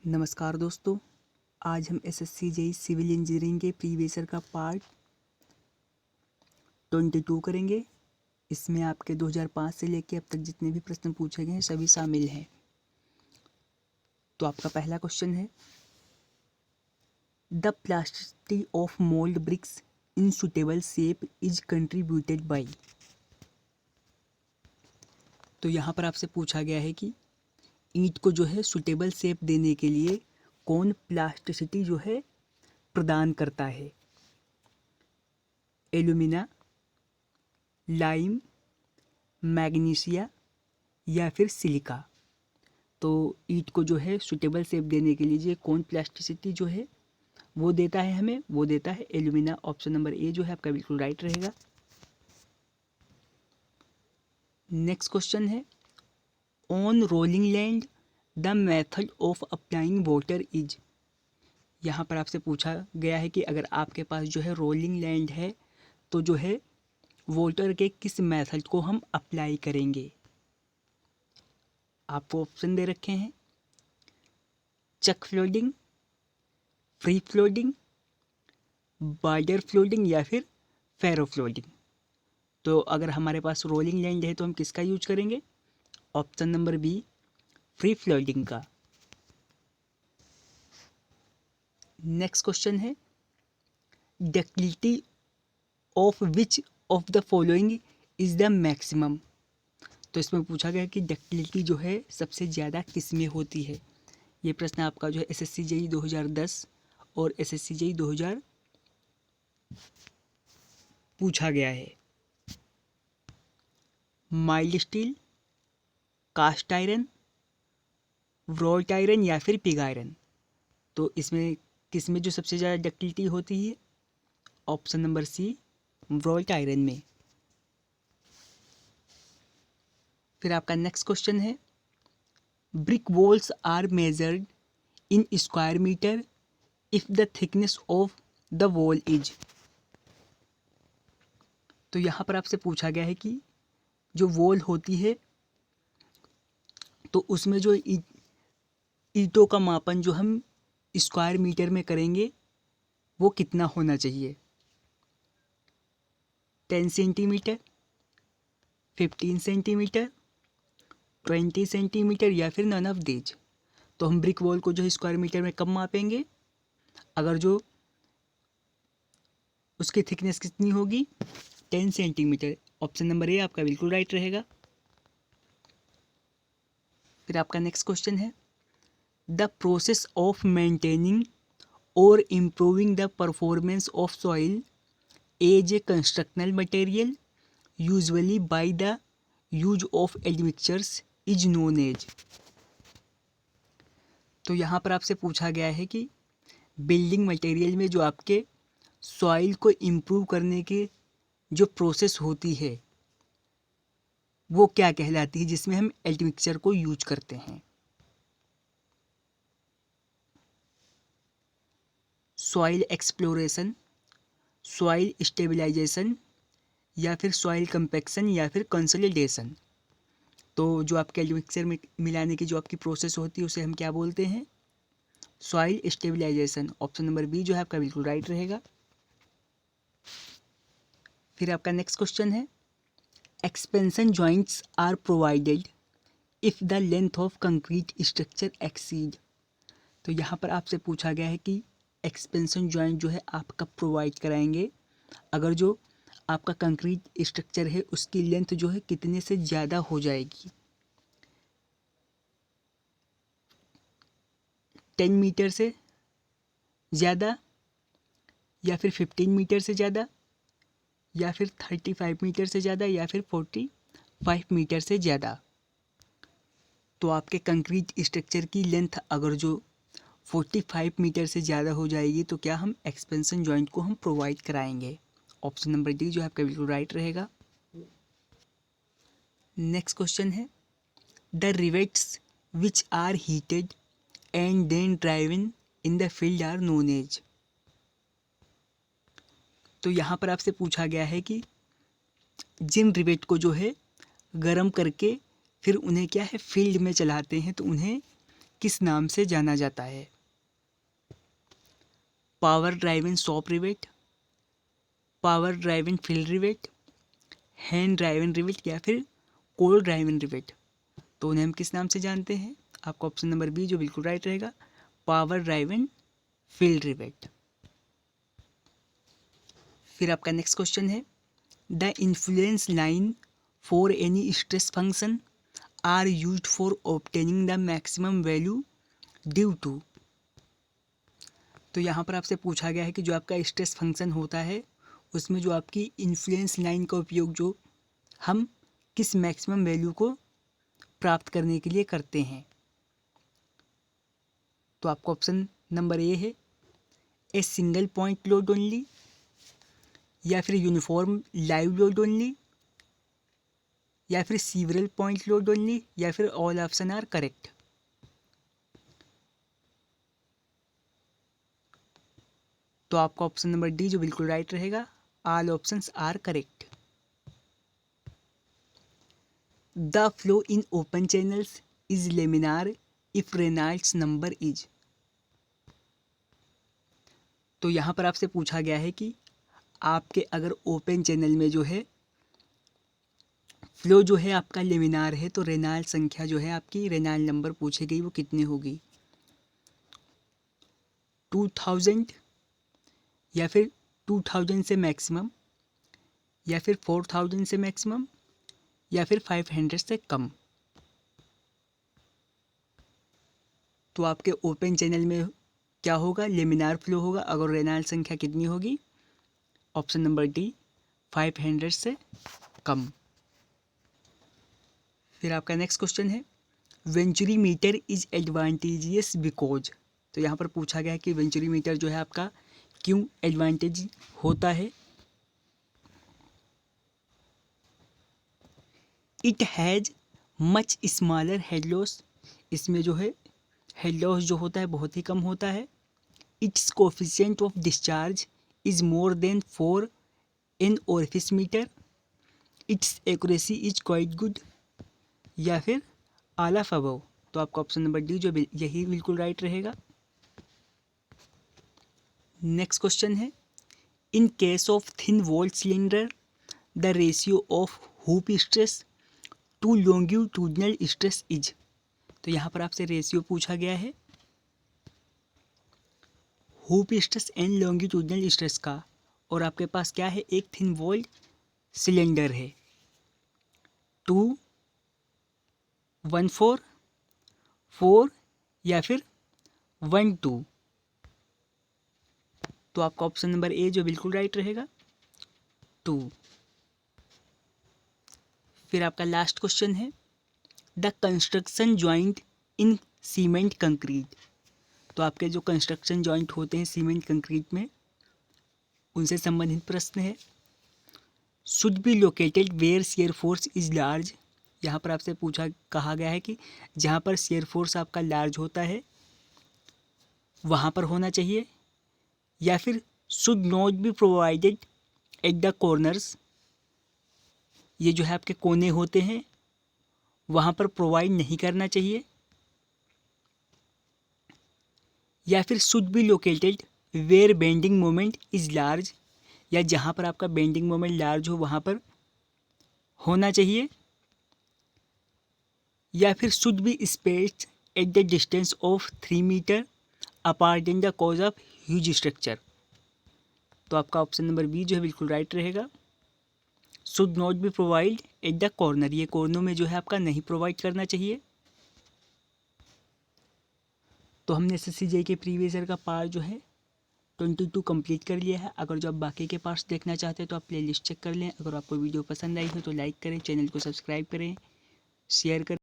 नमस्कार दोस्तों, आज हम एसएससी जेईई सिविल इंजीनियरिंग के प्रीवियस ईयर का पार्ट 22 करेंगे। इसमें आपके 2005 से लेकर अब तक जितने भी प्रश्न पूछे गए हैं सभी शामिल हैं। तो आपका पहला क्वेश्चन है, the plasticity of mould BRICS in suitable shape is contributed by. तो यहाँ पर आपसे पूछा गया है कि ईंट को जो है सुटेबल शेप देने के लिए कौन प्लास्टिसिटी जो है प्रदान करता है। एल्यूमिना, लाइम, मैग्नीशिया या फिर सिलिका। तो ईंट को जो है सुटेबल शेप देने के लिए कौन प्लास्टिसिटी जो है वो देता है हमें, वो देता है एल्यूमिना। ऑप्शन नंबर ए जो है आपका बिल्कुल राइट रहेगा। नेक्स्ट क्वेश्चन है, on rolling land the method of applying water is. यहाँ पर आपसे पूछा गया है कि अगर आपके पास जो है रोलिंग लैंड है तो जो है वाटर के किस मेथड को हम अप्लाई करेंगे। आपको ऑप्शन दे रखे हैं, check flooding, free flooding, border flooding या फिर फेरो फ्लोडिंग। तो अगर हमारे पास रोलिंग लैंड है तो हम किसका यूज करेंगे। Option number B, free flooding का। नेक्स्ट क्वेश्चन है, ductility of which of the following is the maximum. तो इसमें पूछा गया कि डक्टिलिटी जो है सबसे ज़्यादा किस में होती है। ये प्रश्न आपका जो है एसएससी जेईई 2010 और एसएससी जेईई 2000 पूछा गया है। Mild steel, cast iron, wrought iron या फिर पिग आयरन। तो इसमें किस में जो सबसे ज़्यादा डक्टिलिटी होती है। Option number C, wrought iron में। फिर आपका नेक्स्ट क्वेश्चन है, brick walls are measured in square metre if the thickness of the wall is. तो यहाँ पर आपसे पूछा गया है कि जो वॉल होती है तो उसमें जो ईंटों का मापन जो हम स्क्वायर मीटर में करेंगे वो कितना होना चाहिए। 10 सेंटीमीटर, 15 सेंटीमीटर, 20 सेंटीमीटर या फिर नन ऑफ दीज। तो हम ब्रिक वॉल को जो है स्क्वायर मीटर में कब मापेंगे, अगर जो उसकी थिकनेस कितनी होगी 10 सेंटीमीटर। ऑप्शन नंबर ए आपका बिल्कुल राइट रहेगा। फिर आपका नेक्स्ट क्वेश्चन है, द प्रोसेस ऑफ मेंटेनिंग और improving the performance of soil as a constructional material usually by the use of admixtures is known as. तो यहाँ पर आपसे पूछा गया है कि बिल्डिंग मटेरियल में जो आपके सॉइल को इम्प्रूव करने के जो प्रोसेस होती है वो क्या कहलाती है, जिसमें हम एडमिक्सचर को यूज करते हैं। सॉइल एक्सप्लोरेशन, सॉइल स्टेबलाइजेशन या फिर सॉइल कंपैक्शन या फिर कंसोलिडेशन। तो जो आपके एडमिक्सचर में मिलाने की जो आपकी प्रोसेस होती है उसे हम क्या बोलते हैं, soil stabilisation. Option number B जो है आपका बिल्कुल राइट रहेगा। फिर आपका नेक्स्ट क्वेश्चन है, expansion joints are provided if the length of concrete structure exceed. तो यहाँ पर आपसे पूछा गया है कि एक्सपेंशन जॉइंट जो है आप कब प्रोवाइड कराएंगे, अगर जो आपका कंक्रीट स्ट्रक्चर है उसकी लेंथ जो है कितने से ज़्यादा हो जाएगी। 10 मीटर से ज़्यादा या फिर 15 मीटर से ज़्यादा या फिर 35 मीटर से ज़्यादा या फिर 45 मीटर से ज़्यादा। तो आपके कंक्रीट स्ट्रक्चर की लेंथ अगर जो 45 मीटर से ज़्यादा हो जाएगी तो क्या हम एक्सपेंशन जॉइंट को हम प्रोवाइड कराएंगे। ऑप्शन नंबर डी जो है आपका बिल्कुल राइट रहेगा। नेक्स्ट क्वेश्चन है, the rivets which are heated and then driven in the field are known as. तो यहाँ पर आपसे पूछा गया है कि जिन रिवेट को जो है गर्म करके फिर उन्हें क्या है फील्ड में चलाते हैं तो उन्हें किस नाम से जाना जाता है? Power driven shop rivet, power driven field rivet, hand driven rivet या फिर कोल्ड ड्राइवन रिवेट। तो उन्हें हम किस नाम से जानते हैं? आपका ऑप्शन नंबर बी जो बिल्कुल राइट रहेगा, पावर ड्राइवन फील्ड रिवेट। फिर आपका नेक्स्ट क्वेश्चन है, the influence line for any stress function are used for obtaining the maximum value due to. तो यहाँ पर आपसे पूछा गया है कि जो आपका स्ट्रेस फंक्शन होता है उसमें जो आपकी इन्फ्लुएंस लाइन का उपयोग जो हम किस मैक्सिमम वैल्यू को प्राप्त करने के लिए करते हैं। तो आपका ऑप्शन नंबर ए है a single point load only, या फिर यूनिफॉर्म लाइव लोड ओनली, या फिर सीवरल पॉइंट लोड ओनली, या फिर ऑल ऑप्शन आर करेक्ट। तो आपका ऑप्शन नंबर डी जो बिल्कुल राइट रहेगा, all options are correct. The flow in open channels is laminar if Reynolds number is. तो यहाँ पर आपसे पूछा गया है कि आपके अगर ओपन चैनल में जो है फ्लो जो है आपका लेमिनार है तो रेनॉल्ड्स संख्या जो है आपकी रेनॉल्ड्स नंबर पूछी गई वो कितनी होगी? 2000 या फिर 2000 से मैक्सिमम, या फिर 4000 से मैक्सिमम, या फिर 500 से कम। तो आपके ओपन चैनल में क्या होगा? लेमिनार फ्लो होगा अगर रेनॉल्ड्स संख्या कितनी होगी? ऑप्शन नंबर डी 500 से कम। फिर आपका नेक्स्ट क्वेश्चन है, venturi meter is advantageous because. तो यहाँ पर पूछा गया है कि वेंचुरी मीटर जो है आपका क्यों एडवांटेज होता है? It has much smaller head loss, इसमें जो है हेड लॉस जो होता है बहुत ही कम होता है। Its coefficient of discharge is more than 4 an orifice meter, its accuracy is quite good, या फिर ऑल ऑफ अबव। तो आपका ऑप्शन नंबर डी जो यही बिल्कुल राइट रहेगा। नेक्स्ट क्वेश्चन है, in case of thin walled cylinder the ratio of hoop stress to longitudinal stress is. तो यहाँ पर आपसे रेशियो पूछा गया है hoop stress and longitudinal stress का, और आपके पास क्या है? एक थिन वॉल्ड सिलेंडर है। 2, 1, 4, 4 या फिर 1, 2। तो आपका ऑप्शन नंबर ए जो बिल्कुल राइट रहेगा 2। फिर आपका लास्ट क्वेश्चन है, the construction joint in cement concrete. तो आपके जो कंस्ट्रक्शन जॉइंट होते हैं सीमेंट कंक्रीट में उनसे संबंधित प्रश्न है। Should be located where shear force is large. यहाँ पर आपसे कहा गया है कि जहाँ पर शियर फोर्स आपका लार्ज होता है वहाँ पर होना चाहिए, या फिर should not be provided at the corners, ये जो है आपके कोने होते हैं वहाँ पर प्रोवाइड नहीं करना चाहिए, या फिर should be located where bending moment is large, या जहाँ पर आपका बेंडिंग मोमेंट लार्ज हो वहाँ पर होना चाहिए, या फिर should be spaced at the distance of 3 metre apart in the cause of huge structure. तो आपका ऑप्शन नंबर बी जो है बिल्कुल राइट रहेगा, should not be provide at the corner, ये कॉर्नर में जो है आपका नहीं प्रोवाइड करना चाहिए। तो हमने SSC के प्रीवियस ईयर का पार्ट जो है 22 कंप्लीट कर लिया है। अगर जो आप बाकी के पार्ट्स देखना चाहते हैं तो आप प्लेलिस्ट चेक कर लें। अगर आपको वीडियो पसंद आई हो तो लाइक करें, चैनल को सब्सक्राइब करें, शेयर करें।